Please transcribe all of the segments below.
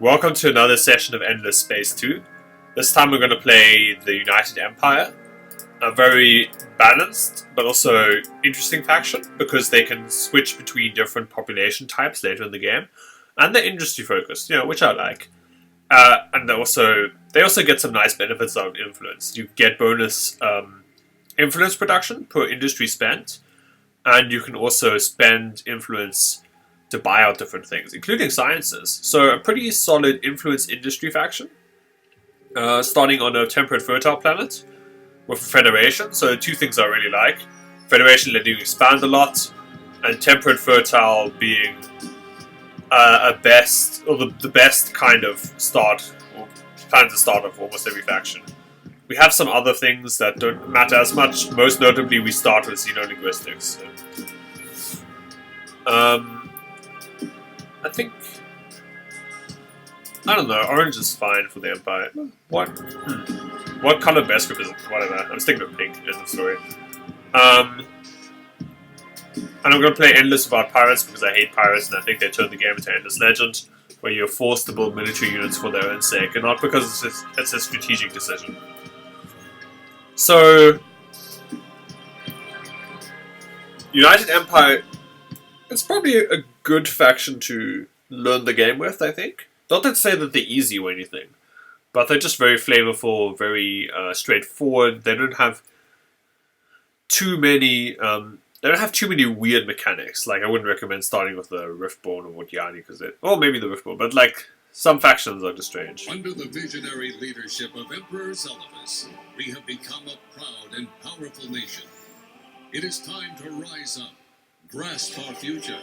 Welcome to another session of Endless Space 2. This time we're going to play the United Empire, a very balanced but also interesting faction because they can switch between different population types later in the game, and they're industry focused, which I like. And they also get some nice benefits out of influence. You get bonus influence production per industry spent, and you can also spend influence to buy out different things, including sciences. So a pretty solid influence industry faction, starting on a temperate fertile planet with a federation. So two things I really like: federation letting you expand a lot, and temperate fertile being the best kind of start or plan to start of almost every faction. We have some other things that don't matter as much. Most notably, we start with xenolinguistics. I don't know, orange is fine for the Empire. What color best represents whatever? I'm thinking of pink in the story. And I'm going to play Endless without pirates because I hate pirates and I think they turned the game into Endless Legend, where you're forced to build military units for their own sake and not because it's a strategic decision. So, United Empire, it's probably a good faction to learn the game with, I think. Not to say that they're easy or anything, but they're just very flavorful, very straightforward. They don't have too many. They don't have too many weird mechanics. Like I wouldn't recommend starting with the Riftborn or Wotjani or maybe the Riftborn, but like some factions are just strange. Under the visionary leadership of Emperor Zelivus, we have become a proud and powerful nation. It is time to rise up, grasp our future,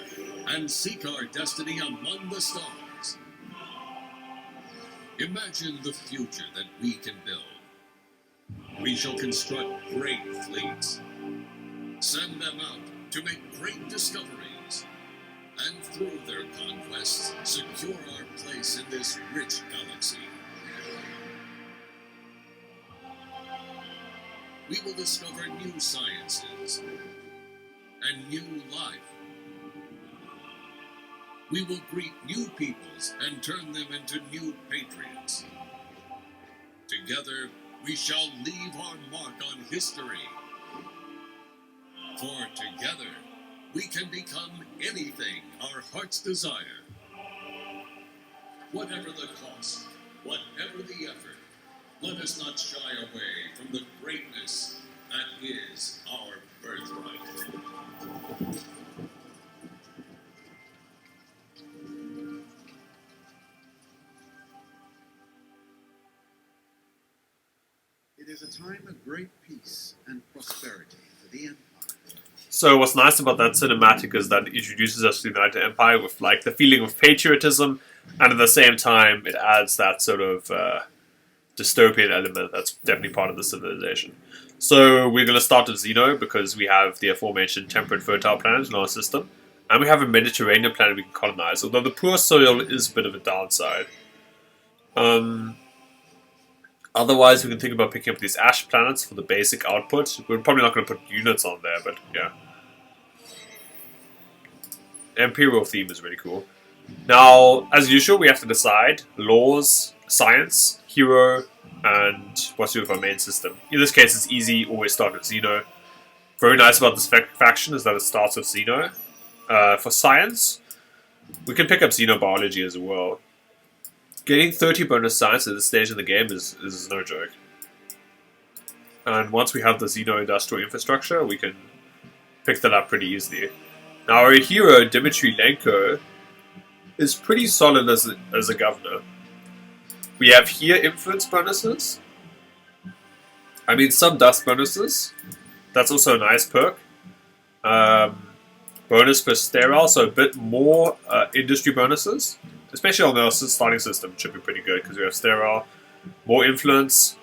and seek our destiny among the stars. Imagine the future that we can build. We shall construct great fleets, send them out to make great discoveries, and through their conquests, secure our place in this rich galaxy. We will discover new sciences and new life. We will greet new peoples and turn them into new patriots. Together, we shall leave our mark on history. For together, we can become anything our hearts desire. Whatever the cost, whatever the effort, let us not shy away from the greatness that is our birthright. It is a time of great peace and prosperity for the Empire. So what's nice about that cinematic is that it introduces us to the United Empire with like the feeling of patriotism, and at the same time it adds that sort of dystopian element that's definitely part of the civilization. So we're going to start with Xeno because we have the aforementioned temperate fertile planet in our system, and we have a Mediterranean planet we can colonize, although the poor soil is a bit of a downside. Otherwise, we can think about picking up these ash planets for the basic output. We're probably not going to put units on there, but yeah. The Imperial theme is really cool. Now, as usual, we have to decide laws, science, hero, and what's to do with our main system. In this case, it's easy, always start with Xeno. Very nice about this faction is that it starts with Xeno. For science, we can pick up Xenobiology as well. Getting 30 bonus science at this stage in the game is no joke. And once we have the Xeno-industrial infrastructure, we can pick that up pretty easily. Now our hero, Dmitry Lenko, is pretty solid as a governor. We have here influence bonuses. I mean some dust bonuses. That's also a nice perk. Bonus for sterile, so a bit more industry bonuses. Especially on the starting system, should be pretty good because we have sterile, more influence,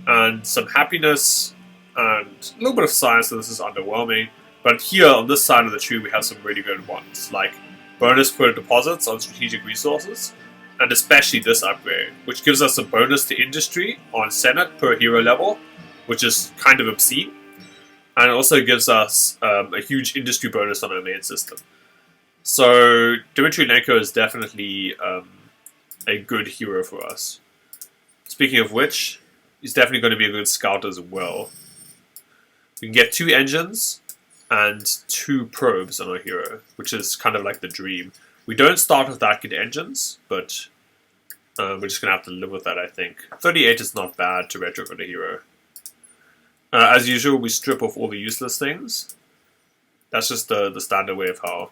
and some happiness, and a little bit of science, so this is underwhelming. But here, on this side of the tree, we have some really good ones, like bonus per deposits on strategic resources, and especially this upgrade, which gives us a bonus to industry on Senate per hero level, which is kind of obscene, and it also gives us a huge industry bonus on our main system. So Dmitry Lenko is definitely a good hero for us. Speaking of which, he's definitely going to be a good scout as well. We can get 2 engines and 2 probes on our hero, which is kind of like the dream. We don't start with that good engines, but we're just going to have to live with that, I think. 38 is not bad to retrofit a hero. As usual, we strip off all the useless things. That's just the standard way of how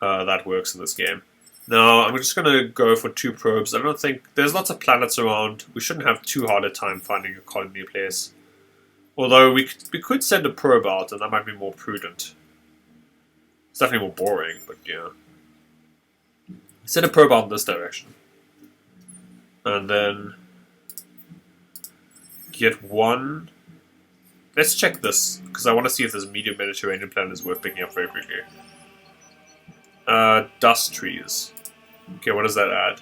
that works in this game. Now, I'm just going to go for 2 probes. I don't think... There's lots of planets around. We shouldn't have too hard a time finding a colony place. Although we could send a probe out, and that might be more prudent. It's definitely more boring, but yeah. Send a probe out in this direction. And then... get 1... Let's check this, because I want to see if this medium Mediterranean planet is worth picking up very quickly. Dust trees. Okay, what does that add?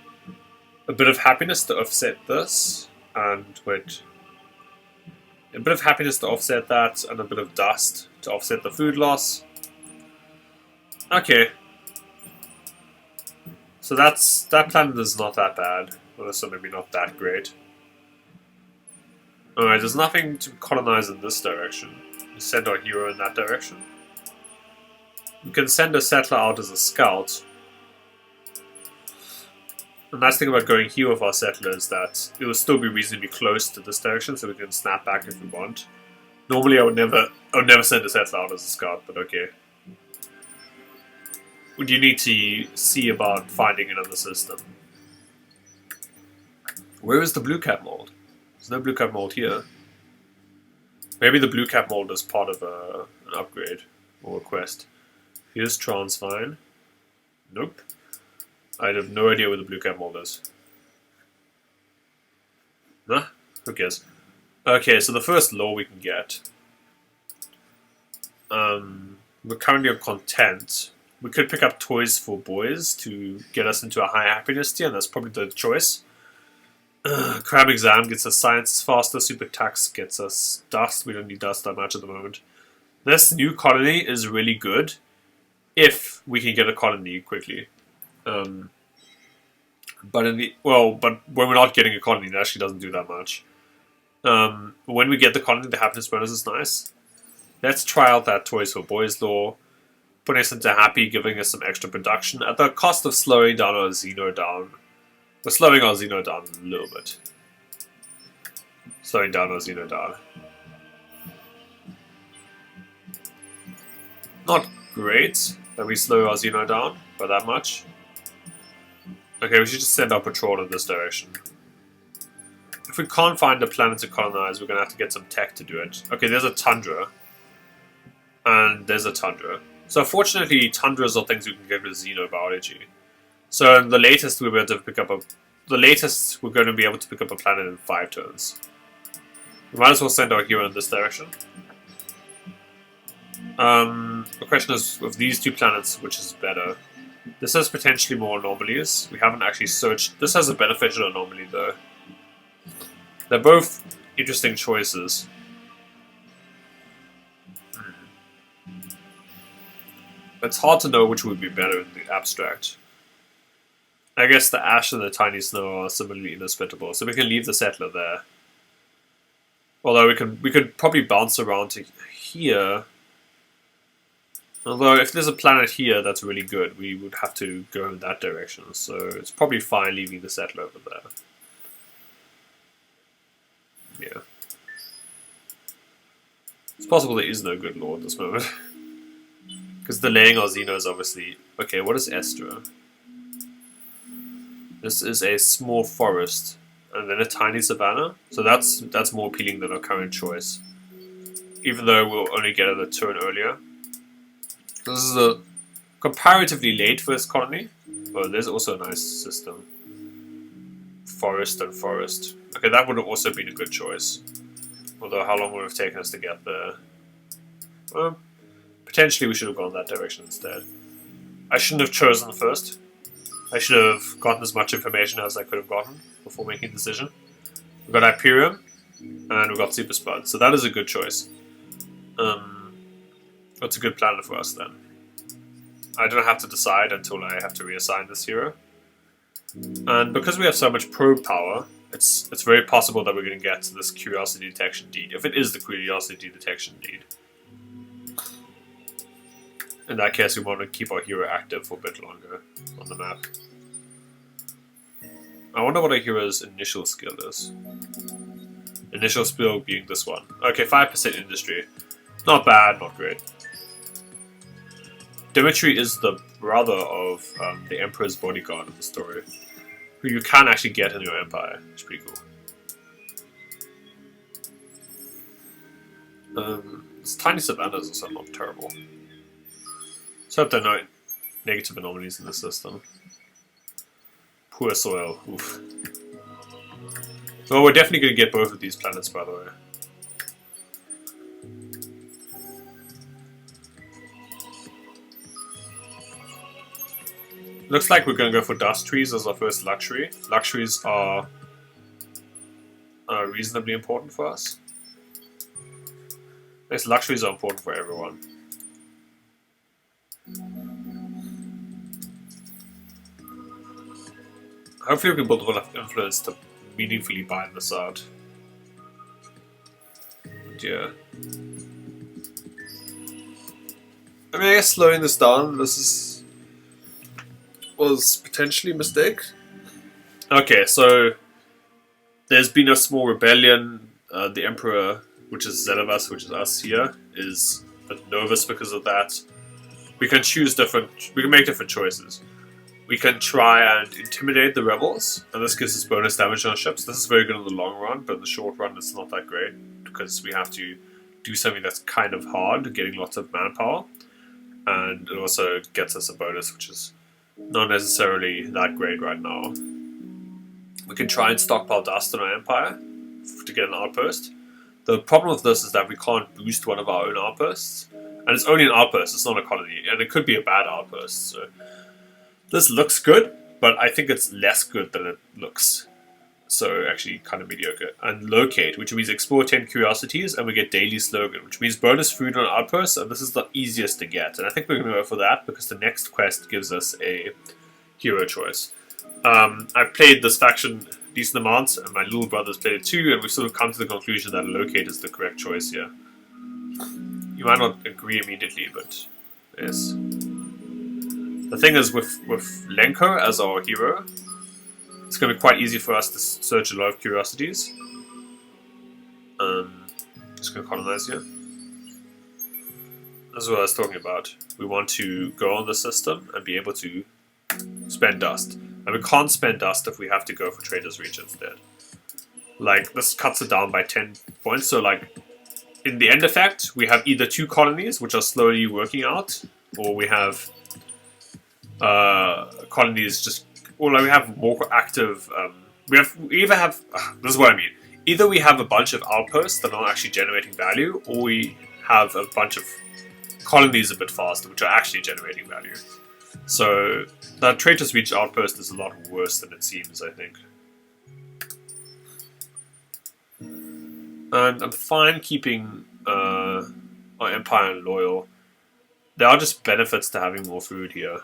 A bit of happiness to offset this, and wait. A bit of happiness to offset that, and a bit of dust to offset the food loss. Okay. So that planet is not that bad, or also maybe not that great. Alright, there's nothing to colonize in this direction. We send our hero in that direction. We can send a settler out as a scout. The nice thing about going here with our settler is that it will still be reasonably close to this direction, so we can snap back if we want. Normally I would never send a settler out as a scout, but okay. Would you need to see about finding another system? Where is the blue cap mold? There's no blue cap mold here. Maybe the blue cap mold is part of an upgrade or a quest. Here's Transfine. Nope. I have no idea where the blue cap mold is. Nah, who cares? Okay, so the first law we can get. We're currently on content. We could pick up toys for boys to get us into a high happiness tier, and that's probably the choice. Crab Exam gets us science faster, Super Tax gets us dust. We don't need dust that much at the moment. This new colony is really good if we can get a colony quickly. But when we're not getting a colony, it actually doesn't do that much. When we get the colony, the happiness bonus is nice. Let's try out that Toys for Boys law. Putting us into happy, giving us some extra production at the cost of slowing down our Xeno down. We're slowing our Xeno down a little bit. Slowing down our Xeno down. Not great that we slow our Xeno down by that much. Okay, we should just send our patrol in this direction. If we can't find a planet to colonize, we're going to have to get some tech to do it. Okay, there's a tundra. And there's a tundra. So fortunately, tundras are things we can get with xenobiology. So the latest we're going to pick up a planet in 5 turns. We might as well send our hero in this direction. The question is, with these 2 planets, which is better? This has potentially more anomalies. We haven't actually searched. This has a beneficial anomaly though. They're both interesting choices. It's hard to know which would be better in the abstract. I guess the ash and the tiny snow are similarly inhospitable, so we can leave the settler there. Although we could probably bounce around to here. Although if there's a planet here that's really good, we would have to go in that direction, so it's probably fine leaving the settler over there. Yeah. It's possible there is no good law at this moment. Because delaying our Xeno is obviously... Okay, what is Estra? This is a small forest, and then a tiny savanna. So that's more appealing than our current choice. Even though we'll only get it a turn earlier. This is a comparatively late first colony. Oh, there's also a nice system. Forest and forest. Okay, that would have also been a good choice. Although, how long would it have taken us to get there? Well, potentially we should have gone that direction instead. I shouldn't have chosen first. I should have gotten as much information as I could have gotten before making a decision. We've got Hyperion, and we've got Super Spud, so that is a good choice. What's a good planet for us then? I don't have to decide until I have to reassign this hero. And because we have so much probe power, it's very possible that we're going to get this curiosity detection deed, if it is the curiosity detection deed. In that case, we want to keep our hero active for a bit longer on the map. I wonder what our hero's initial skill is. Initial skill being this one. Okay, 5% industry. Not bad, not great. Dimitri is the brother of the Emperor's bodyguard in the story, who you can actually get in your empire. It's pretty cool. This tiny savannas also not terrible. So hope there are no negative anomalies in the system. Poor soil. Oof. Well, we're definitely going to get both of these planets, by the way. Looks like we're going to go for dust trees as our first luxury. Luxuries are reasonably important for us. I guess luxuries are important for everyone. Hopefully we can build enough influence to meaningfully buy this out. But yeah. I mean, I guess slowing this down, was potentially a mistake. Okay, so there's been a small rebellion. The Emperor, which is Zelivus, which is us here, is a bit nervous because of that. We can make different choices. We can try and intimidate the rebels, and this gives us bonus damage on our ships. This is very good in the long run, but in the short run it's not that great, because we have to do something that's kind of hard, getting lots of manpower, and it also gets us a bonus, which is not necessarily that great right now. We can try and stockpile dust in our empire to get an outpost. The problem with this is that we can't boost one of our own outposts, and it's only an outpost, it's not a colony, and it could be a bad outpost, so this looks good, but I think it's less good than it looks. So actually kind of mediocre. And locate, which means explore 10 curiosities, and we get daily slogan, which means bonus food on outposts, and this is the easiest to get. And I think we're going to go for that, because the next quest gives us a hero choice. I've played this faction a decent amount, and my little brother's played it too, and we've sort of come to the conclusion that locate is the correct choice here. You might not agree immediately, but yes. The thing is, with Lenko as our hero, it's going to be quite easy for us to search a lot of curiosities. Just going to colonize here. That's what I was talking about. We want to go on the system and be able to spend dust. And we can't spend dust if we have to go for Trader's Reach instead. Like, this cuts it down by 10 points, so like, in the end effect, we have either 2 colonies, which are slowly working out, or we have colonies just, or like we have more active, this is what I mean, either we have a bunch of outposts that are not actually generating value, or we have a bunch of colonies a bit faster, which are actually generating value. So that Trader's Reach outpost is a lot worse than it seems, I think. And I'm fine keeping our empire loyal. There are just benefits to having more food here.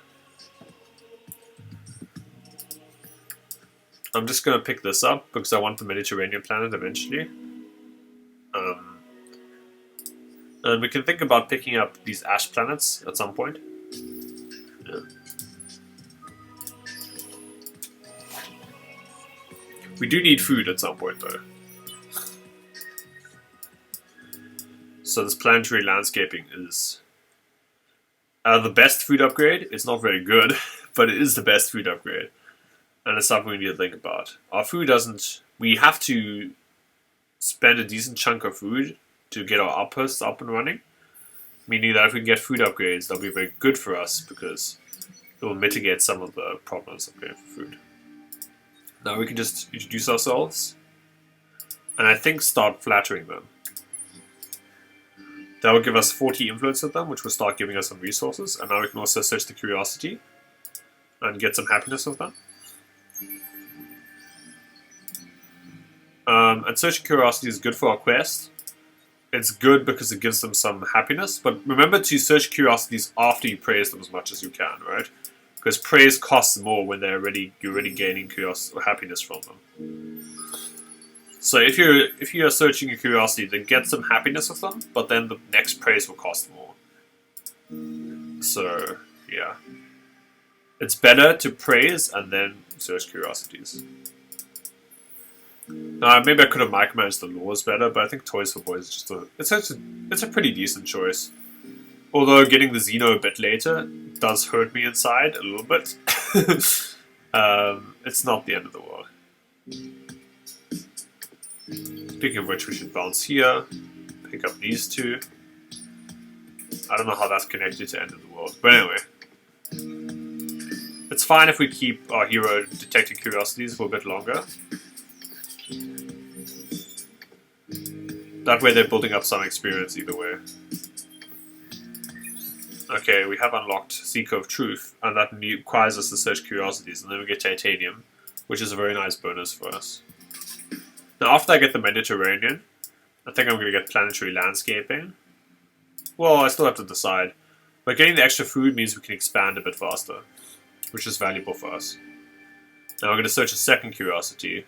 I'm just going to pick this up because I want the Mediterranean planet eventually. And we can think about picking up these ash planets at some point. Yeah. We do need food at some point though. So this planetary landscaping is the best food upgrade. It's not very good, but it is the best food upgrade. And it's something we need to think about. Our food doesn't... We have to spend a decent chunk of food to get our outposts up and running. Meaning that if we can get food upgrades, that'll be very good for us because it will mitigate some of the problems of getting food. Now we can just introduce ourselves. And I think start flattering them. That will give us 40 influence with them, which will start giving us some resources. And now we can also search the curiosity and get some happiness with them. And searching curiosity is good for our quest. It's good because it gives them some happiness, but remember to search curiosities after you praise them as much as you can, right? Because praise costs more when you're already gaining curiosity or happiness from them. So if you're searching a curiosity, then get some happiness with them, but then the next praise will cost more. So yeah, it's better to praise and then search curiosities. Now maybe I could have micromanaged the laws better, but I think Toys for Boys is just it's a pretty decent choice. Although getting the Xeno a bit later does hurt me inside a little bit. It's not the end of the world. Speaking of which, we should bounce here, pick up these two. I don't know how that's connected to end of the world, but anyway. It's fine if we keep our hero detecting curiosities for a bit longer. That way they're building up some experience either way. Okay, we have unlocked Seeker of Truth, and that requires us to search curiosities, and then we get Titanium, which is a very nice bonus for us. Now after I get the Mediterranean, I think I'm going to get Planetary Landscaping. Well, I still have to decide. But getting the extra food means we can expand a bit faster, which is valuable for us. Now we're going to search a second curiosity.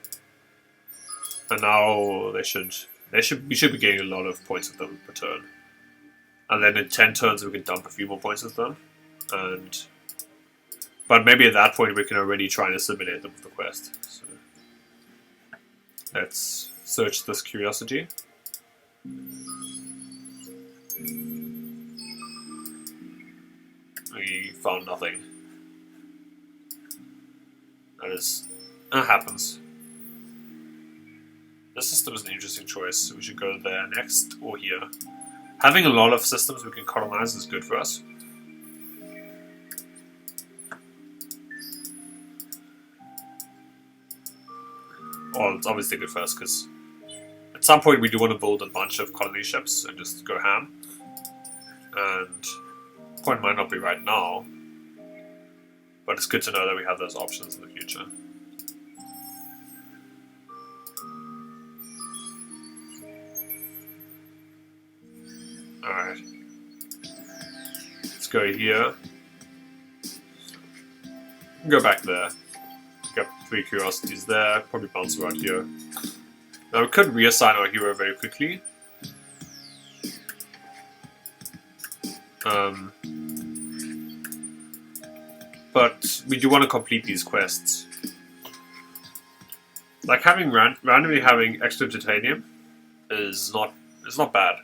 And now we should be getting a lot of points with them per turn. And then in 10 turns we can dump a few more points with them. But maybe at that point we can already try and assimilate them with the quest. So let's search this curiosity. We found nothing. That happens. This system is an interesting choice, so we should go there next or here. Having a lot of systems we can colonize is good for us. Well, it's obviously good for us because at some point we do want to build a bunch of colony ships and just go ham. And the point might not be right now, but it's good to know that we have those options in the future. Alright. Let's go here. Go back there. Got 3 curiosities there. Probably bounce around here. Now we could reassign our hero very quickly. But we do want to complete these quests. Like having randomly having extra titanium is not bad.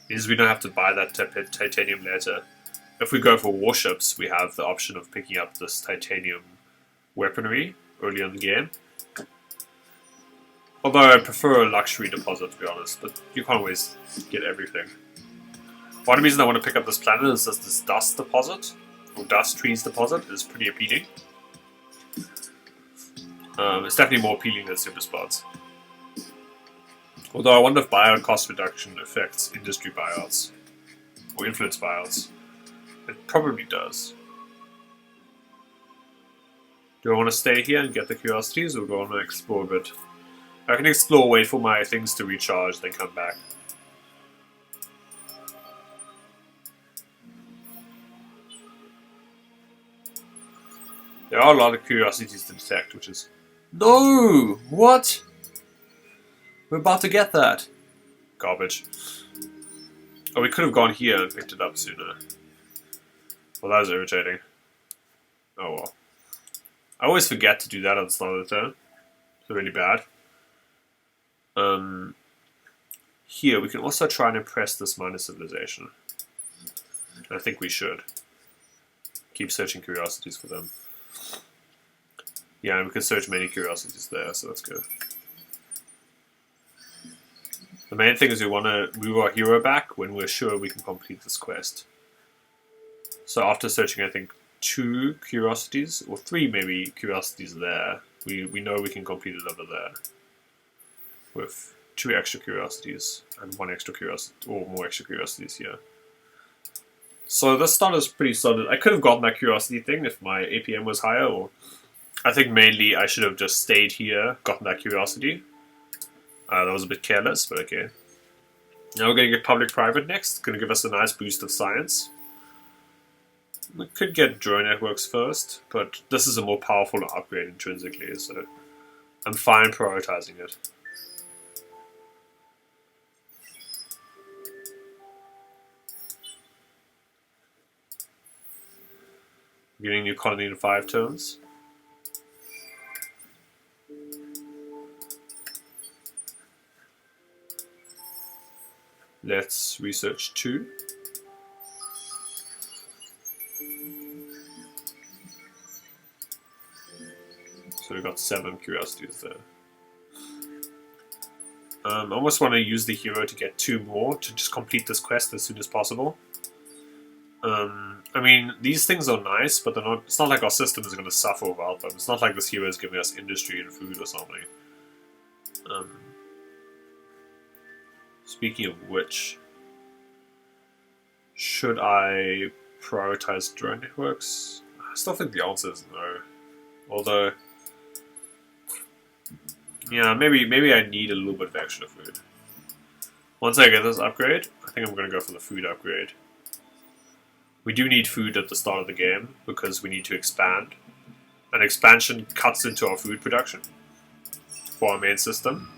Means we don't have to buy that titanium later. If we go for warships, we have the option of picking up this titanium weaponry early in the game. Although I prefer a luxury deposit, to be honest, but you can't always get everything. One reason I want to pick up this planet is that this dust deposit, or dust trees deposit, is pretty appealing. It's definitely more appealing than super spots. Although I wonder if buyout cost reduction affects industry buyouts, or influence buyouts. It probably does. Do I want to stay here and get the curiosities, or do I want to explore a bit? I can explore, wait for my things to recharge, then come back. There are a lot of curiosities to detect, which is... No! What? We're about to get that. Garbage. Oh, we could have gone here and picked it up sooner. Well, that was irritating. Oh well. I always forget to do that at the start of the turn. It's really bad. Here, we can also try and impress this minor civilization. I think we should. Keep searching curiosities for them. Yeah, and we can search many curiosities there, so that's good. The main thing is we want to move our hero back when we're sure we can complete this quest. So after searching, I think, 2 curiosities, or 3 maybe curiosities there, we know we can complete it over there. With 2 extra curiosities, and 1 extra curiosity, or more extra curiosities here. So this start is pretty solid. I could have gotten that curiosity thing if my APM was higher, or... I think mainly I should have just stayed here, gotten that curiosity. That was a bit careless, but okay. Now we're going to get public-private next. It's going to give us a nice boost of science. We could get drone networks first, but this is a more powerful upgrade intrinsically, so I'm fine prioritizing it. Getting new colony in 5 turns. Let's research 2. So we got 7 curiosities there. I almost want to use the hero to get 2 more to just complete this quest as soon as possible. I mean, these things are nice, but they're not. It's not like our system is going to suffer without them. It's not like this hero is giving us industry and food or something. Speaking of which, should I prioritize drone networks? I still think the answer is no. Although, yeah, maybe I need a little bit of extra food. Once I get this upgrade, I think I'm going to go for the food upgrade. We do need food at the start of the game because we need to expand. An expansion cuts into our food production for our main system,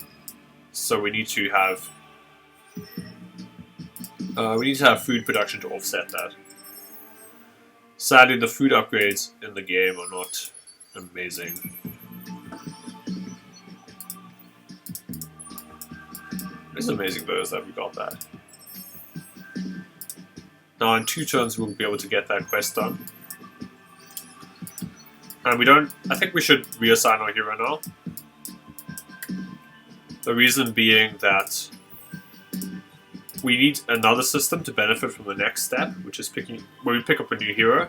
so we need to have food production to offset that. Sadly, the food upgrades in the game are not amazing. It's amazing though is that we got that. Now in 2 turns we'll be able to get that quest done. And we don't... I think we should reassign our hero now. The reason being that we need another system to benefit from the next step, which is where we pick up a new hero.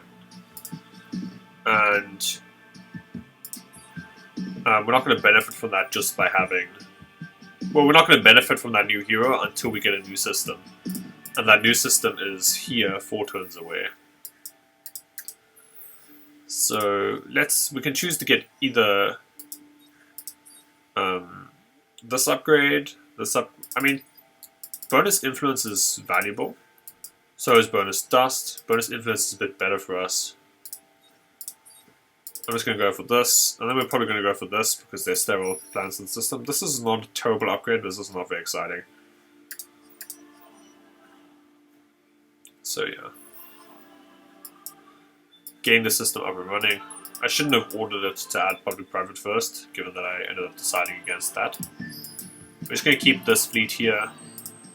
And we're not going to benefit from that just by having... Well, we're not going to benefit from that new hero until we get a new system. And that new system is here, 4 turns away. So we can choose to get either this upgrade, I mean, bonus influence is valuable. So is bonus dust. Bonus influence is a bit better for us. I'm just going to go for this, and then we're probably going to go for this because there's several planets in the system. This is not a terrible upgrade, but this is not very exciting. So yeah. Getting the system up and running. I shouldn't have ordered it to add public-private first, given that I ended up deciding against that. We're just going to keep this fleet here.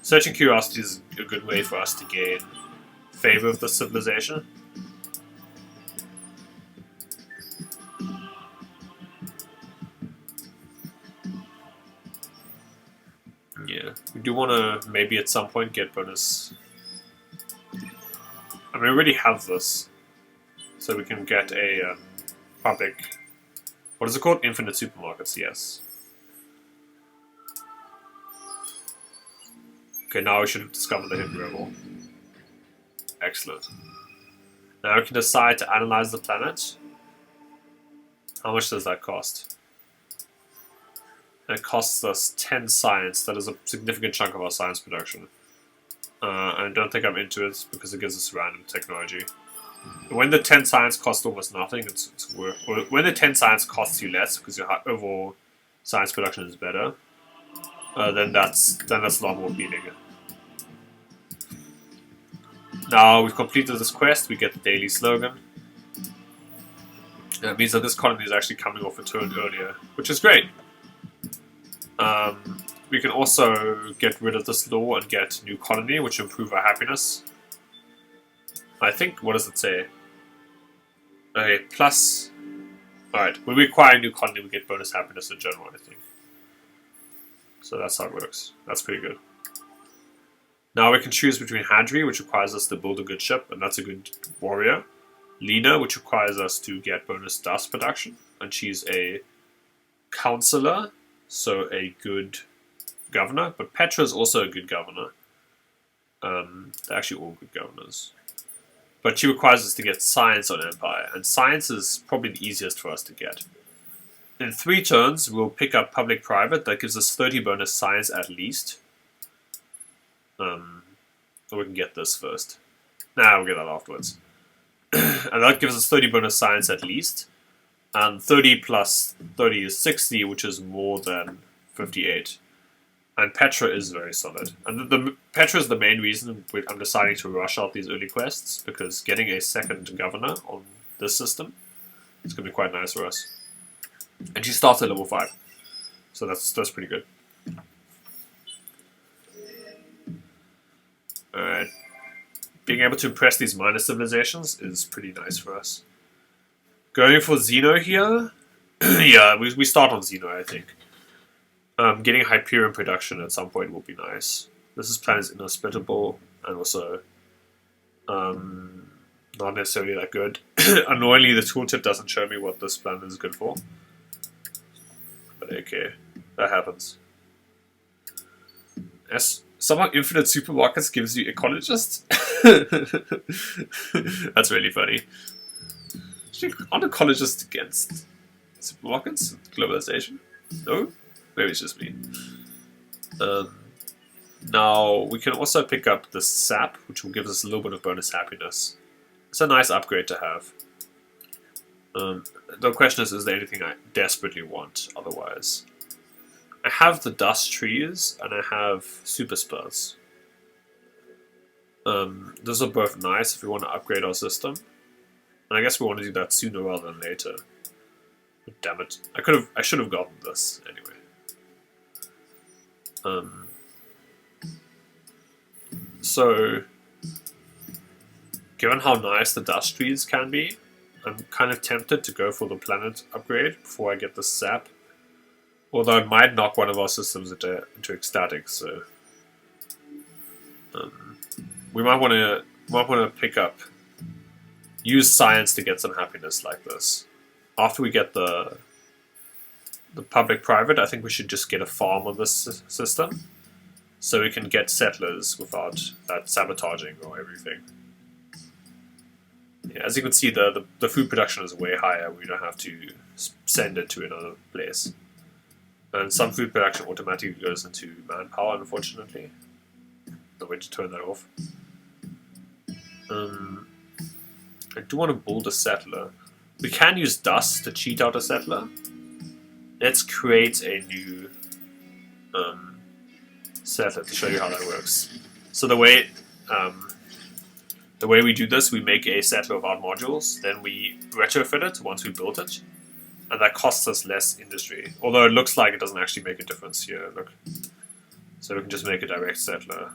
Searching curiosity is a good way for us to gain favor of the civilization. Yeah, we do want to maybe at some point get bonus. I mean, we already have this, so we can get a public. What is it called? Infinite supermarkets. Yes. Okay, now we should have discovered the hidden rebel. Excellent. Now we can decide to analyze the planet. How much does that cost? It costs us 10 science. That is a significant chunk of our science production. And I don't think I'm into it because it gives us random technology. When the 10 science costs almost nothing, it's worth. When the 10 science costs you less because your overall science production is better, then that's a lot more appealing. Now we've completed this quest, we get the daily slogan. That means that this colony is actually coming off a turn earlier, which is great. We can also get rid of this law and get new colony, which will improve our happiness. I think, what does it say? Okay, plus... Alright, when we acquire a new colony, we get bonus happiness in general, I think. So that's how it works. That's pretty good. Now we can choose between Hadri, which requires us to build a good ship, and that's a good warrior. Lena, which requires us to get bonus dust production, and she's a counselor, so a good governor. But Petra is also a good governor. They're actually all good governors. But she requires us to get science on Empire, and science is probably the easiest for us to get. In 3 turns, we'll pick up public-private. That gives us 30 bonus science at least. Or we can get this first. Nah, we'll get that afterwards. and that gives us 30 bonus science at least. And 30 plus 30 is 60, which is more than 58. And Petra is very solid. And the Petra is the main reason I'm deciding to rush out these early quests, because getting a second governor on this system is going to be quite nice for us. And she starts at level 5. So that's pretty good. Alright. Being able to impress these minor civilizations is pretty nice for us. Going for Xeno here? Yeah, we start on Xeno, I think. Getting Hyperion production at some point will be nice. This plan is inhospitable and also not necessarily that good. Annoyingly, the tooltip doesn't show me what this plan is good for. But okay, that happens. Yes, somehow infinite supermarkets gives you ecologist? That's really funny. Aren't ecologists against supermarkets? Globalization? No? Maybe it's just me. Now, we can also pick up the sap, which will give us a little bit of bonus happiness. It's a nice upgrade to have. The question is there anything I desperately want otherwise? I have the dust trees, and I have super spurs. Those are both nice if we want to upgrade our system. And I guess we want to do that sooner rather than later. But damn it. I should have gotten this anyway. So, given how nice the dust trees can be, I'm kind of tempted to go for the planet upgrade before I get the sap. Although it might knock one of our systems into ecstatic, so we might want to pick up, use science to get some happiness like this. After we get the public-private, I think we should just get a farm on this system, so we can get settlers without that sabotaging or everything. Yeah, as you can see, the food production is way higher. We don't have to send it to another place. And some food production automatically goes into manpower, unfortunately. No way to turn that off. I do want to build a settler. We can use dust to cheat out a settler. Let's create a new settler to show you how that works. So the way we do this, we make a settler without modules, then we retrofit it once we built it, and that costs us less industry. Although it looks like it doesn't actually make a difference here. Look, so we can just make a direct settler.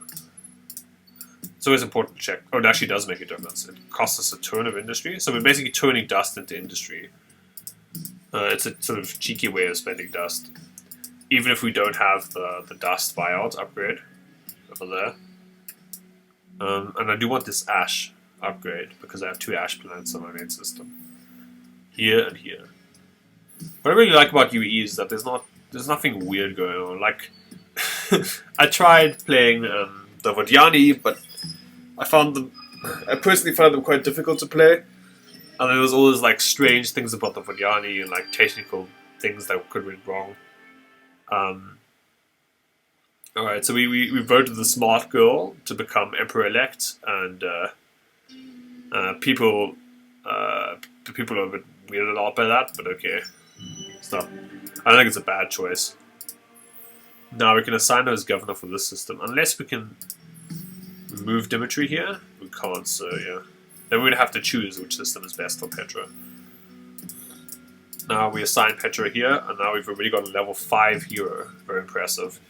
It's always important to check. Oh, it actually does make a difference. It costs us a turn of industry, so we're basically turning dust into industry. It's a sort of cheeky way of spending dust, even if we don't have the dust buyout upgrade over there. And I do want this ash upgrade because I have 2 ash plants on my main system, here and here. What I really like about UE is that there's nothing weird going on. Like I tried playing the Vodiani, but I personally found them quite difficult to play. And there was all these like strange things about the Vodiani and like technical things that could have been wrong. Alright, so we voted the smart girl to become Emperor-elect, and the people are a bit weirded out by that, but okay. Stop. I don't think it's a bad choice. Now we can assign her as governor for this system, unless we can remove Dimitri here. We can't, so yeah. Then we'd have to choose which system is best for Petra. Now we assign Petra here, and now we've already got a level 5 hero. Very impressive.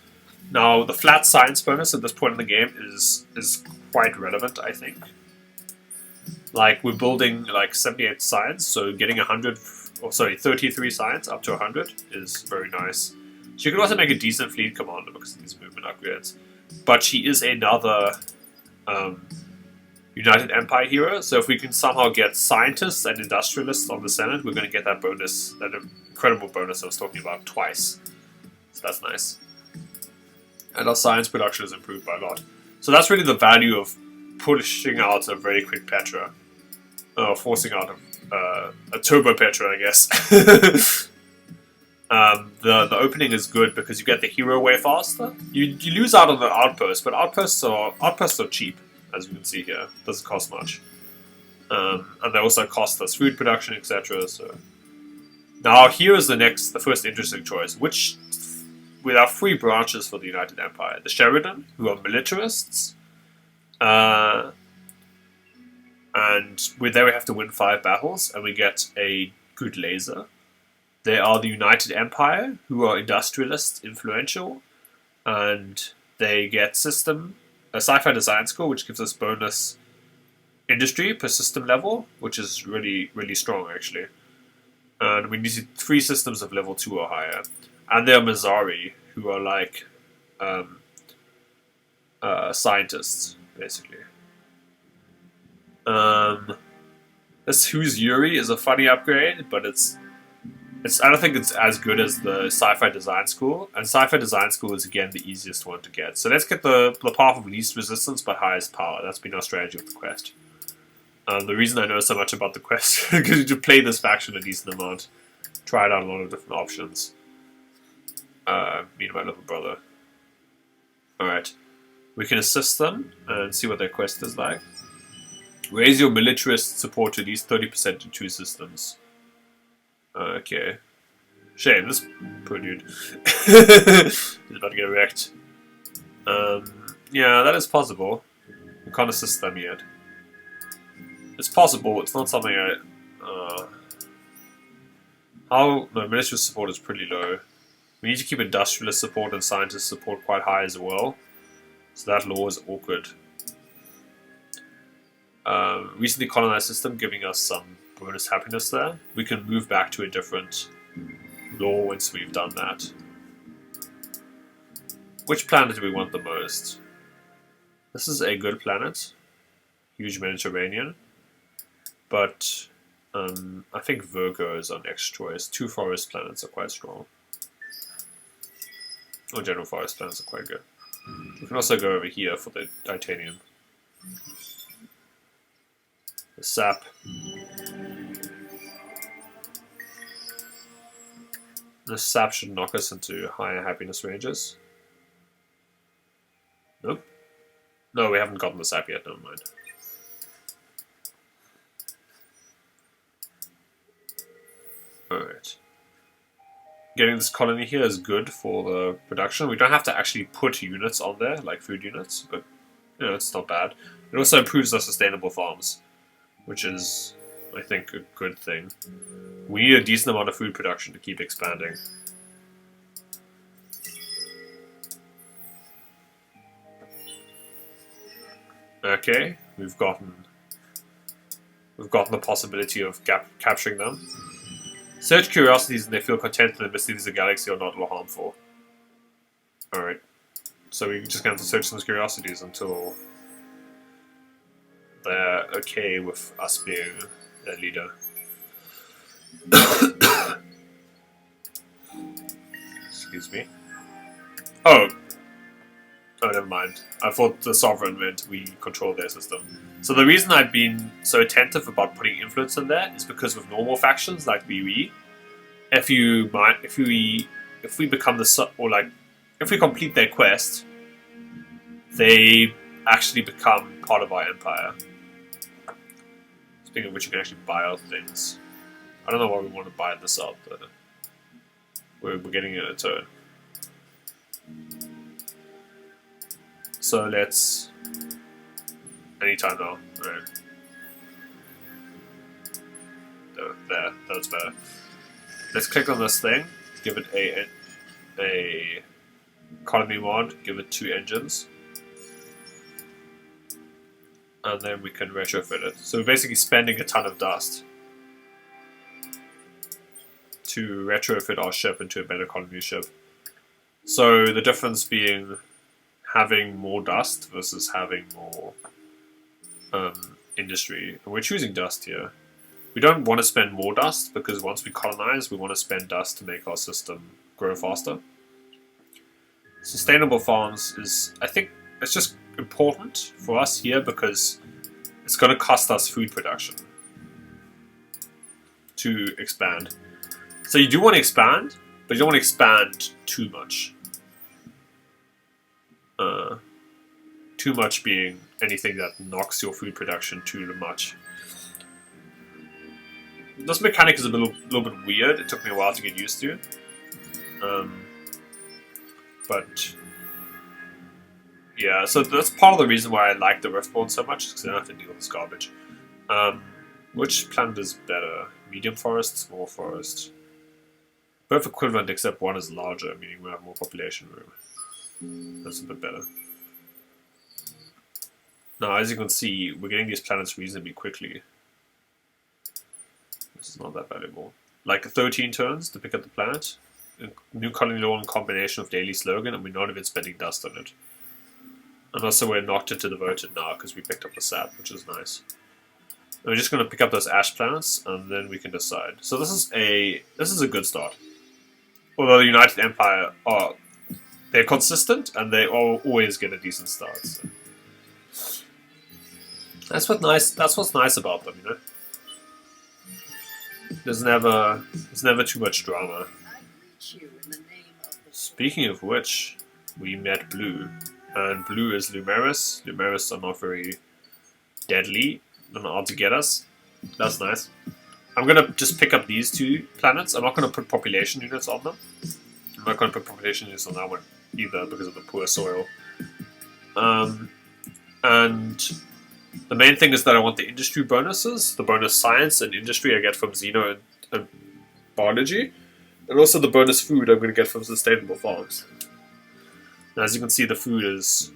Now the flat science bonus at this point in the game is quite relevant, I think. Like we're building like 78 science, so getting 33 science up to 100 is very nice. She could also make a decent fleet commander because of these movement upgrades. But she is another United Empire hero, so if we can somehow get scientists and industrialists on the Senate, we're going to get that bonus, that incredible bonus I was talking about twice. So that's nice. And our science production is improved by a lot. So that's really the value of pushing out a very quick Petra. Forcing out a turbo Petra, I guess. The opening is good because you get the hero way faster. You lose out on the outposts, but outposts are cheap, as you can see here. Doesn't cost much. And they also cost us food production, etc. So now here is the first interesting choice, which with our 3 branches for the United Empire, the Sheridan, who are militarists, and there we have to win 5 battles, and we get a good laser. They are the United Empire, who are industrialists, influential, and they get a sci-fi design school, which gives us bonus industry per system level, which is really, really strong, actually. And we need 3 systems of level 2 or higher. And they're Mazari, who are like scientists, basically. This Who's Yuri is a funny upgrade, but I don't think it's as good as the Sci-Fi Design School, and Sci-Fi Design School is again the easiest one to get. So let's get the path of least resistance but highest power. That's been our strategy with the quest. The reason I know so much about the quest is because you play this faction a decent amount, tried out a lot of different options. Me and my little brother. Alright. We can assist them and see what their quest is like. Raise your militarist support to at least 30% in 2 systems. Okay. Shame, this poor dude. He's about to get wrecked. Yeah, that is possible. We can't assist them yet. It's possible, it's not something no, military support is pretty low. We need to keep industrialist support and scientist support quite high as well. So that law is awkward. Recently colonized system giving us some bonus happiness there. We can move back to a different law once we've done that. Which planet do we want the most? This is a good planet. Huge Mediterranean. But I think Virgo is our next choice. 2 forest planets are quite strong. Or general forest planets are quite good. We can also go over here for the titanium. The sap. The sap should knock us into higher happiness ranges. Nope. No, we haven't gotten the sap yet, never mind. Alright. Getting this colony here is good for the production. We don't have to actually put units on there, like food units, but you know, it's not bad. It also improves our sustainable farms, which is, I think, a good thing. We need a decent amount of food production to keep expanding. Okay, we've gotten the possibility of capturing them. Search curiosities and they feel content in the mysteries of the galaxy are not harmful. Alright. So we're just going to have to search those curiosities until they're okay with us being their leader. Excuse me. Oh, never mind. I thought the sovereign meant we control their system. So the reason I've been so attentive about putting influence in there is because with normal factions like BE, if we become if we complete their quest, they actually become part of our empire. Speaking of which, you can actually buy out things. I don't know why we want to buy this out, but we're getting it in a turn. So let's... anytime now. Right. There, that's better. Let's click on this thing, give it a economy mod, give it 2 engines. And then we can retrofit it. So we're basically spending a ton of dust to retrofit our ship into a better economy ship. So the difference being having more dust versus having more industry. And we're choosing dust here. We don't want to spend more dust because once we colonize, we want to spend dust to make our system grow faster. Sustainable farms is, I think, it's just important for us here because it's going to cost us food production to expand. So you do want to expand, but you don't want to expand too much. Too much being anything that knocks your food production too much. this mechanic is a little bit weird. It took me a while to get used to. But yeah, so that's part of the reason why I like the Riftborn so much, because I don't have to deal with this garbage. Which planet is better? Medium forest, small forest? Both equivalent except one is larger, meaning we have more population room. That's a bit better. Now, as you can see, we're getting these planets reasonably quickly. This is not that valuable. Like 13 turns to pick up the planet. New colony law in combination with daily slogan, and we're not even spending dust on it. And also we're knocked into devoted now because we picked up the sap, which is nice. And we're just going to pick up those ash planets, and then we can decide. So this is a good start. Although the United Empire they're consistent and they always get a decent start. So. That's what's nice about them, you know. There's never too much drama. Speaking of which, we met Blue, and Blue is Lumeris. Lumeris are not very deadly, they're not hard to get us. That's nice. I'm gonna just pick up these two planets. I'm not gonna put population units on them. I'm not gonna put population units on that one either because of the poor soil. And the main thing is that I want the industry bonuses, the bonus science and industry I get from Xeno and biology, and also the bonus food I'm going to get from sustainable farms. And as you can see, the food is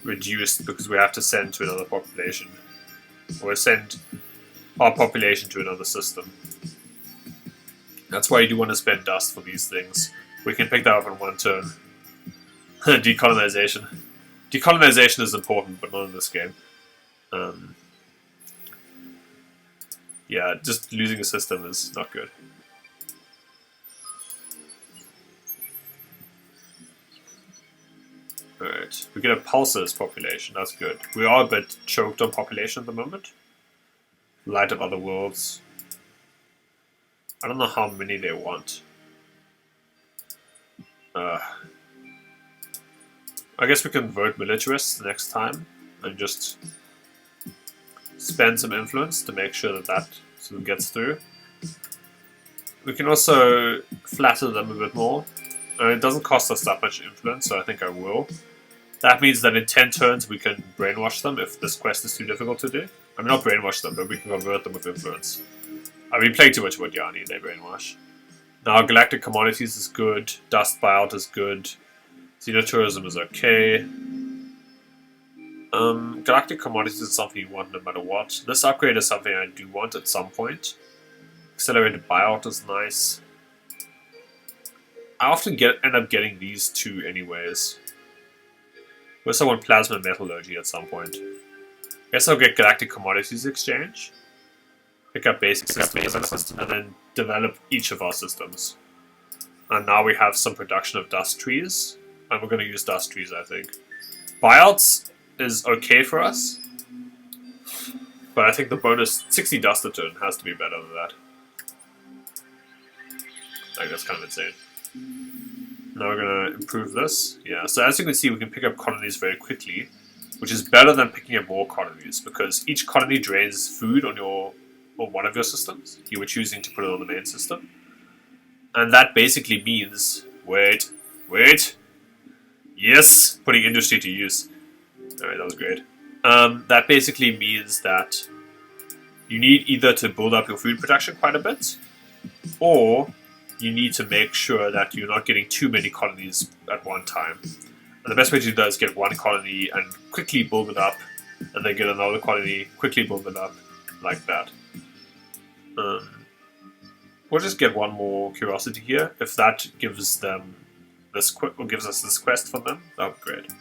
reduced because we have to send to another population. Or send our population to another system. That's why you do want to spend dust for these things. We can pick that up in one turn. Decolonization. Decolonization is important, but not in this game. Yeah, just losing a system is not good. Alright, we get a pulsars population, that's good. We are a bit choked on population at the moment. Light of other worlds. I don't know how many they want. I guess we can vote militarists next time and just spend some influence to make sure that sort of gets through. We can also flatter them a bit more. It doesn't cost us that much influence, so I think I will. That means that in 10 turns we can brainwash them if this quest is too difficult to do. I mean, not brainwash them, but we can convert them with influence. I've been playing too much with Yanni, they brainwash. Now, Galactic Commodities is good, Dust Buyout is good, Xenotourism is okay. Galactic Commodities is something you want no matter what. This upgrade is something I do want at some point. Accelerated Buyout is nice. I often end up getting these two anyways. We also want Plasma Metallurgy at some point. I guess I'll get Galactic Commodities Exchange. Pick up basic systems and then develop each of our systems. And now we have some production of dust trees. And we're going to use dust trees, I think. Buyouts is okay for us. But I think the bonus 60 dust a turn has to be better than that. I think that's kind of insane. Now we're going to improve this. Yeah, so as you can see, we can pick up colonies very quickly, which is better than picking up more colonies, because each colony drains food on one of your systems. You were choosing to put it on the main system. And that basically means... Wait. Yes! Putting industry to use. Alright, that was great. That basically means that you need either to build up your food production quite a bit, or you need to make sure that you're not getting too many colonies at one time. And the best way to do that is get one colony and quickly build it up, and then get another colony, quickly build it up, like that. We'll just get one more curiosity here. If that gives them this gives us this quest from them, that would be great.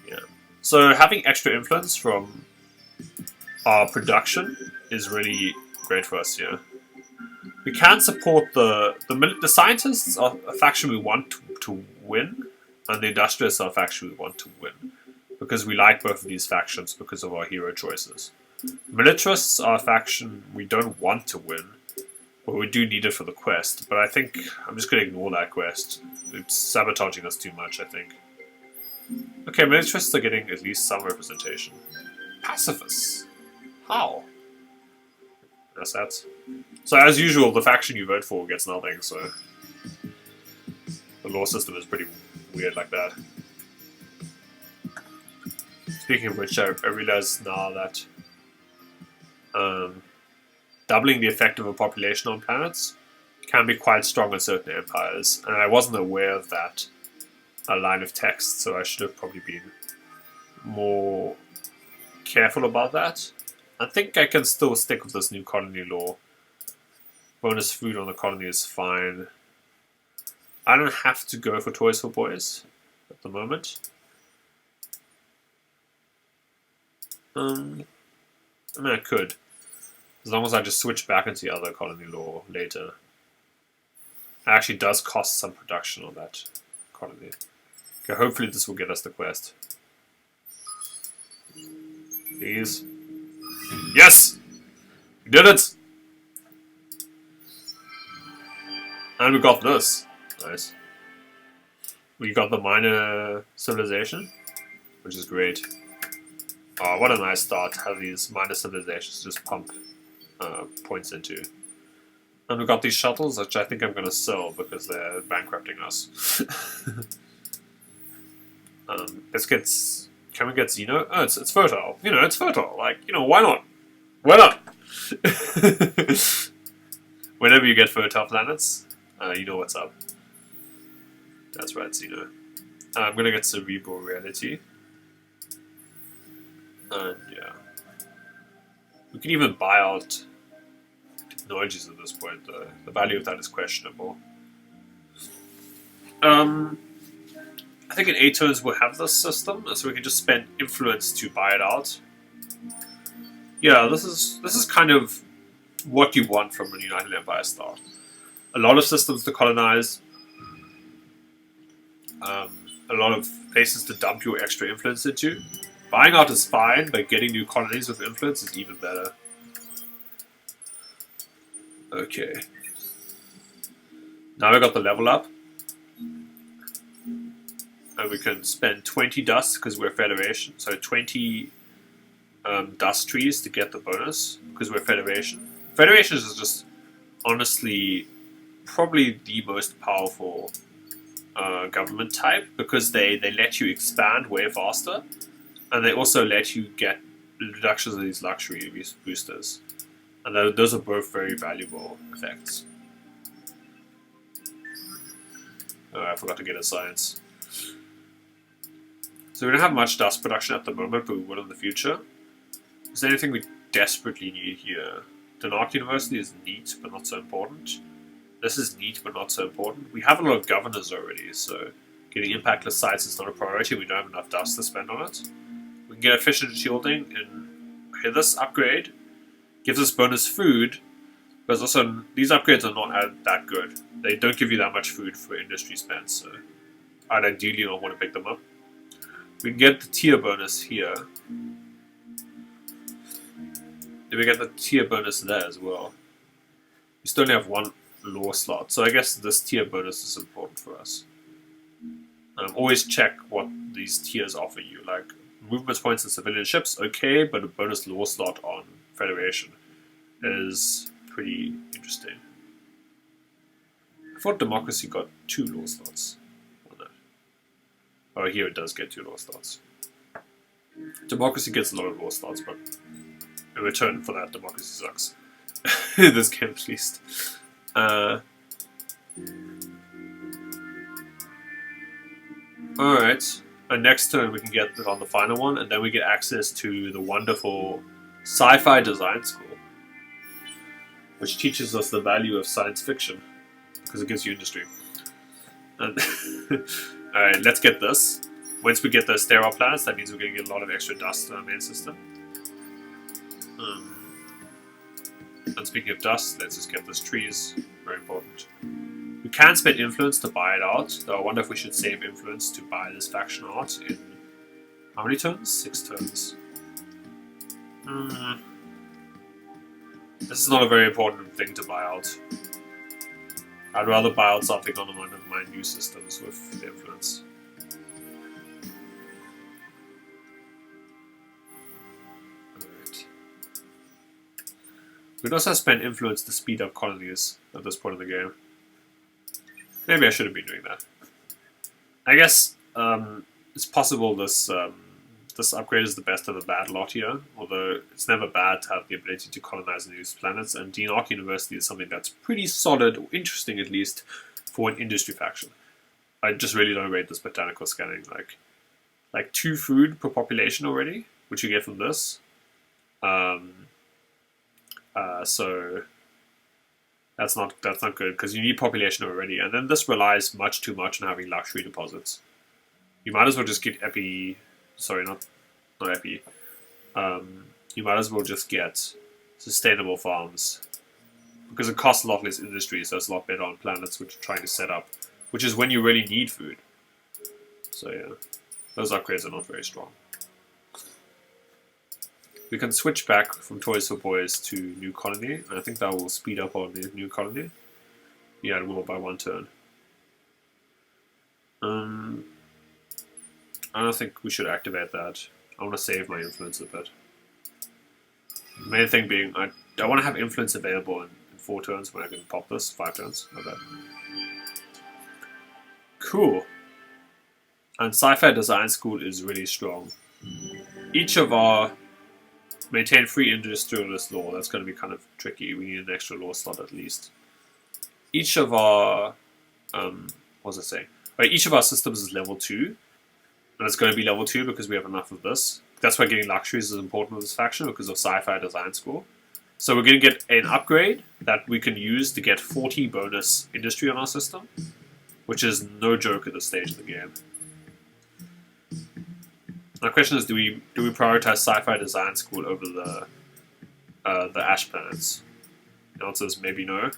Yeah. So having extra influence from our production is really great for us here. We can support the scientists are a faction we want to win, and the industrialists are a faction we want to win, because we like both of these factions because of our hero choices. Militarists are a faction we don't want to win, but we do need it for the quest. But I think I'm just going to ignore that quest. It's sabotaging us too much, I think. Okay, militarists are getting at least some representation. Pacifists. How? That's that. So as usual, the faction you vote for gets nothing, so the law system is pretty weird like that. Speaking of which, I realize now that doubling the effect of a population on planets can be quite strong in certain empires, and I wasn't aware of that line of text, so I should have probably been more careful about that. I think I can still stick with this new colony law. Bonus food on the colony is fine. I don't have to go for Toys for Boys at the moment. I mean, I could. As long as I just switch back into the other colony law later. It actually does cost some production on that colony. Okay, hopefully this will get us the quest. Please. Yes! We did it! And we got this. Nice. We got the minor civilization, which is great. Oh, what a nice start to have these minor civilizations just pump points into. And we got these shuttles, which I think I'm going to sell because they're bankrupting us. Let's get... Can we get Xeno? Oh, it's fertile. You know, it's fertile. Like, you know, why not? Why not? Whenever you get fertile planets, you know what's up. That's right, Xeno. I'm going to get Cerebral Reality. And yeah. We can even buy out technologies at this point, though. The value of that is questionable. I think in 8 turns we'll have this system, so we can just spend influence to buy it out. Yeah, this is kind of what you want from a United Empire start. A lot of systems to colonize, a lot of places to dump your extra influence into. Buying out is fine, but getting new colonies with influence is even better. Okay. Now we got the level up. And we can spend 20 dust because we're Federation. So 20 dust trees to get the bonus because we're Federation. Federation is just honestly probably the most powerful government type because they let you expand way faster. And they also let you get reductions of these luxury boosters. And those are both very valuable effects. Oh, I forgot to get a science. So we don't have much dust production at the moment, but we will in the future. Is there anything we desperately need here? Denark University is neat, but not so important. This is neat, but not so important. We have a lot of governors already, so getting impactless sites is not a priority. We don't have enough dust to spend on it. We can get efficient shielding, and this upgrade gives us bonus food, but also these upgrades are not that good. They don't give you that much food for industry spend, so I'd ideally not want to pick them up. We can get the tier bonus here. Then we get the tier bonus there as well. We still only have one law slot, so I guess this tier bonus is important for us. Always check what these tiers offer you, like movement points and civilian ships, okay, but a bonus law slot on Federation is pretty interesting. I thought democracy got 2 law slots on that. Oh, here it does get 2 law slots. Democracy gets a lot of law slots, but in return for that, democracy sucks. In this game, at least. Alright. And next turn we can get it on the final one, and then we get access to the wonderful sci-fi design school, which teaches us the value of science fiction, because it gives you industry. And alright, let's get this. Once we get the sterile planets, that means we're going to get a lot of extra dust in our main system. And speaking of dust, let's just get those trees. Very important. We can spend influence to buy it out, though I wonder if we should save influence to buy this faction out in... How many turns? 6 turns. This is not a very important thing to buy out. I'd rather buy out something on one of my new systems with influence. We can also spend influence to speed up colonies at this point in the game. Maybe I should have been doing that. I guess it's possible this this upgrade is the best of the bad lot here, although it's never bad to have the ability to colonize new planets, and Dean Arc University is something that's pretty solid, or interesting at least, for an industry faction. I just really don't rate this botanical scanning. Like 2 food per population already, which you get from this. So that's not good, because you need population already, and then this relies much too much on having luxury deposits. You might as well just get epi. Sorry, not epi. You might as well just get sustainable farms, because it costs a lot less industry, so it's a lot better on planets which are trying to set up, which is when you really need food. So yeah, those upgrades are not very strong. We can switch back from Toys for Boys to New Colony, and I think that will speed up on the New Colony. Yeah, it will by 1 turn. I don't think we should activate that. I want to save my influence a bit. The main thing being, I want to have influence available in 4 turns when I can pop this. 5 turns, not bad. Cool. And Sci-Fi Design School is really strong. Each of our maintain free industrialist law. That's going to be kind of tricky. We need an extra law slot at least. Each of our what was I saying? Right, each of our systems is level 2. And it's going to be level 2 because we have enough of this. That's why getting luxuries is important with this faction, because of Sci-Fi Design School. So we're going to get an upgrade that we can use to get 40 bonus industry on our system, which is no joke at this stage of the game. My question is, do we prioritize Sci-Fi Design School over the Ash planets? The answer is maybe no.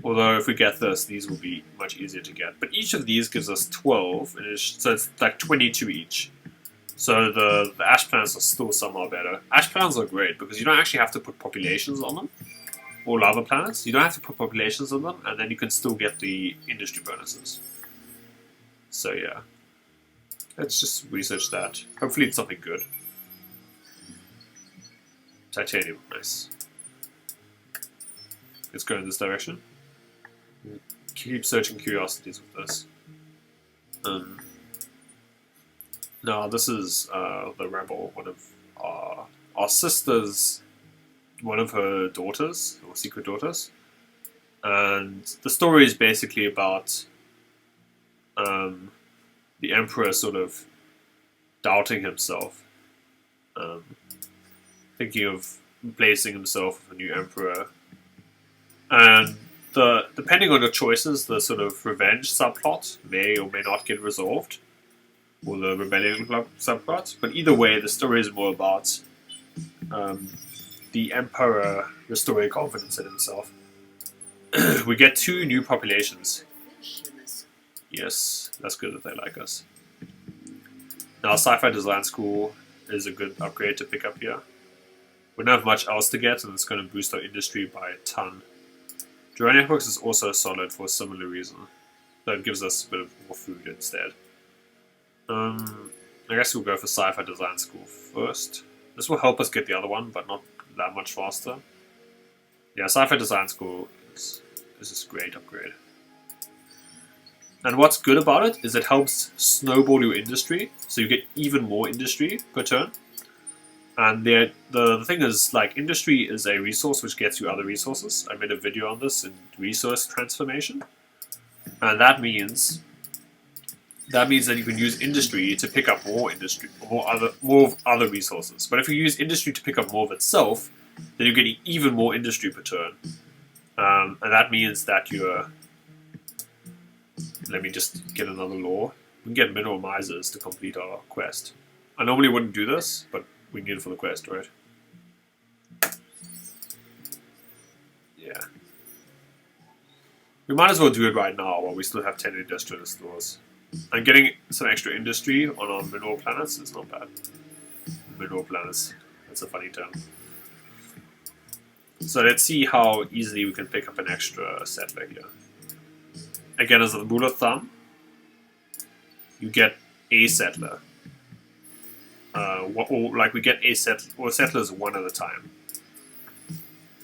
Although if we get this, these will be much easier to get. But each of these gives us 12, so it's like 22 each. So the Ash planets are still somehow better. Ash planets are great because you don't actually have to put populations on them. Or lava planets. You don't have to put populations on them, and then you can still get the industry bonuses. So yeah. Let's just research that. Hopefully it's something good. Titanium, nice. Let's go in this direction. Keep searching curiosities with this. Now this is the rebel, one of our sister's, one of her daughters, or secret daughters. And the story is basically about the Emperor sort of doubting himself, thinking of replacing himself with a new Emperor. And depending on your choices, the sort of revenge subplot may or may not get resolved, or the rebellion subplot. But either way, the story is more about the Emperor restoring confidence in himself. We get 2 new populations. Yes, that's good that they like us. Now, Sci-Fi Design School is a good upgrade to pick up here. We don't have much else to get, and it's going to boost our industry by a ton. Drone Networks is also solid for a similar reason. So it gives us a bit of more food instead. I guess we'll go for Sci-Fi Design School first. This will help us get the other one, but not that much faster. Yeah, Sci-Fi Design School is just a great upgrade. And what's good about it is it helps snowball your industry, so you get even more industry per turn. And the thing is, like, industry is a resource which gets you other resources. I made a video on this in resource transformation. And that means that you can use industry to pick up more industry, more of other resources. But if you use industry to pick up more of itself, then you're getting even more industry per turn. And that means that you're... Let me just get another law. We can get mineral misers to complete our quest. I normally wouldn't do this, but we need it for the quest, right? Yeah. We might as well do it right now while we still have 10 industrialist laws. And getting some extra industry on our mineral planets is not bad. Mineral planets. That's a funny term. So let's see how easily we can pick up an extra settler here. Again, as a rule of thumb, you get a settler. or like we get a settlers one at a time.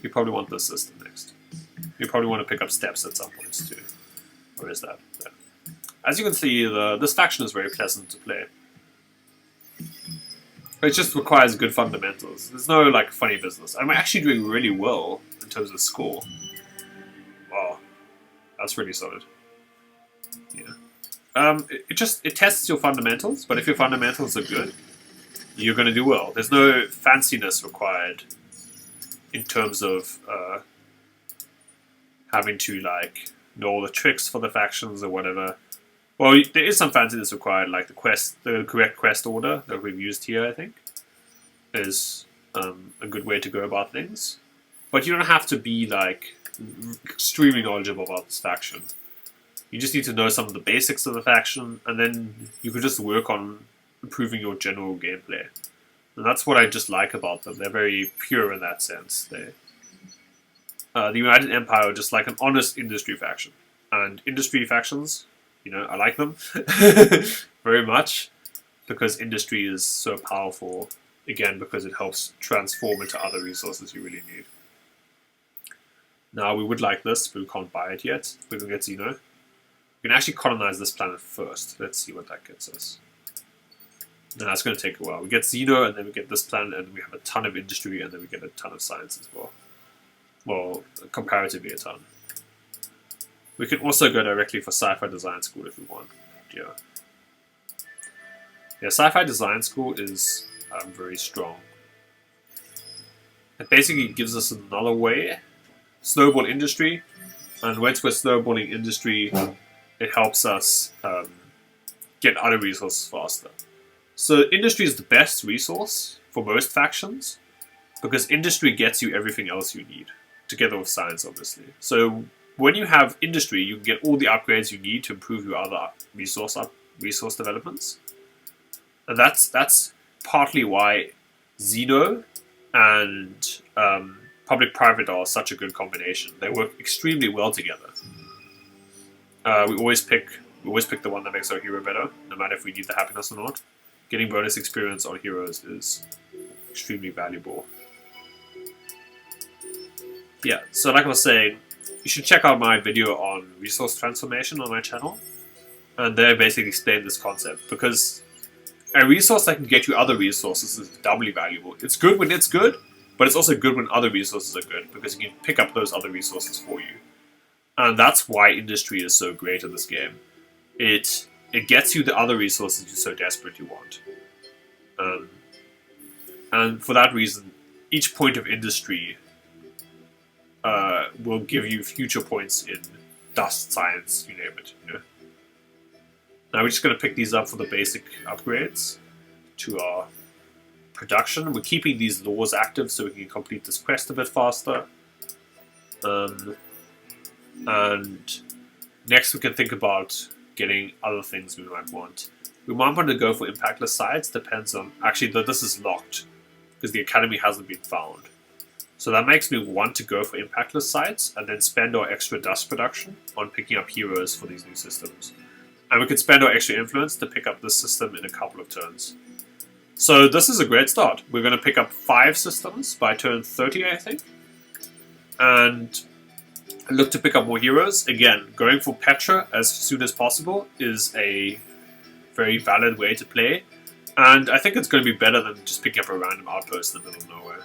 You probably want this system next. You probably want to pick up steps at some points too. Where is that? There. As you can see, this faction is very pleasant to play. It just requires good fundamentals. There's no like funny business. I'm actually doing really well in terms of score. Wow, that's really solid. Yeah. It tests your fundamentals, but if your fundamentals are good, you're going to do well. There's no fanciness required in terms of having to like know all the tricks for the factions or whatever. Well, there is some fanciness required, like the correct quest order that we've used here, I think, is a good way to go about things. But you don't have to be like extremely knowledgeable about this faction. You just need to know some of the basics of the faction, and then you can just work on improving your general gameplay. And that's what I just like about them. They're very pure in that sense. The United Empire are just like an honest industry faction. And industry factions, you know, I like them very much because industry is so powerful, again, because it helps transform into other resources you really need. Now, we would like this, but we can't buy it yet. We can get Xeno. We can actually colonize this planet first. Let's see what that gets us. Now, that's going to take a while. We get Xeno, and then we get this planet, and we have a ton of industry, and then we get a ton of science as well. Well, comparatively a ton. We can also go directly for Sci-Fi Design School if we want. Yeah, Sci-Fi Design School is very strong. It basically gives us another way. Snowball industry, and once we're snowballing industry, it helps us get other resources faster. So industry is the best resource for most factions, because industry gets you everything else you need, together with science, obviously. So when you have industry, you can get all the upgrades you need to improve your other resource developments. And that's partly why Xeno and public-private are such a good combination. They work extremely well together. We always pick the one that makes our hero better, no matter if we need the happiness or not. Getting bonus experience on heroes is extremely valuable. Yeah, so like I was saying, you should check out my video on resource transformation on my channel. And there I basically explain this concept, because a resource that can get you other resources is doubly valuable. It's good when it's good, but it's also good when other resources are good, because you can pick up those other resources for you. And that's why industry is so great in this game. It gets you the other resources you so desperately want. And for that reason, each point of industry will give you future points in dust, science, you name it. You know? Now we're just going to pick these up for the basic upgrades to our production. We're keeping these laws active so we can complete this quest a bit faster. And next we can think about getting other things we might want. We might want to go for impactless sites, depends on... Actually, this is locked, because the academy hasn't been found. So that makes me want to go for impactless sites, and then spend our extra dust production on picking up heroes for these new systems. And we could spend our extra influence to pick up this system in a couple of turns. So this is a great start. We're going to pick up 5 systems by turn 30, I think. And look to pick up more heroes. Again, going for Petra as soon as possible is a very valid way to play. And I think it's going to be better than just picking up a random outpost in the middle of nowhere.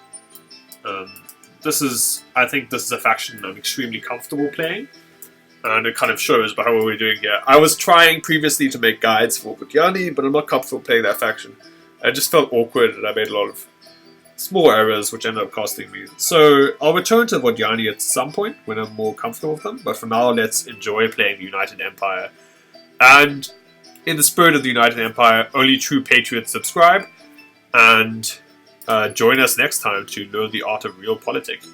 I think this is a faction I'm extremely comfortable playing. And it kind of shows by how we're doing here. I was trying previously to make guides for Bukyani, but I'm not comfortable playing that faction. I just felt awkward and I made a lot of small errors which ended up costing me. So I'll return to Vodjani at some point when I'm more comfortable with them, but for now let's enjoy playing the United Empire. And in the spirit of the United Empire, only true patriots subscribe, and join us next time to know the art of real politics.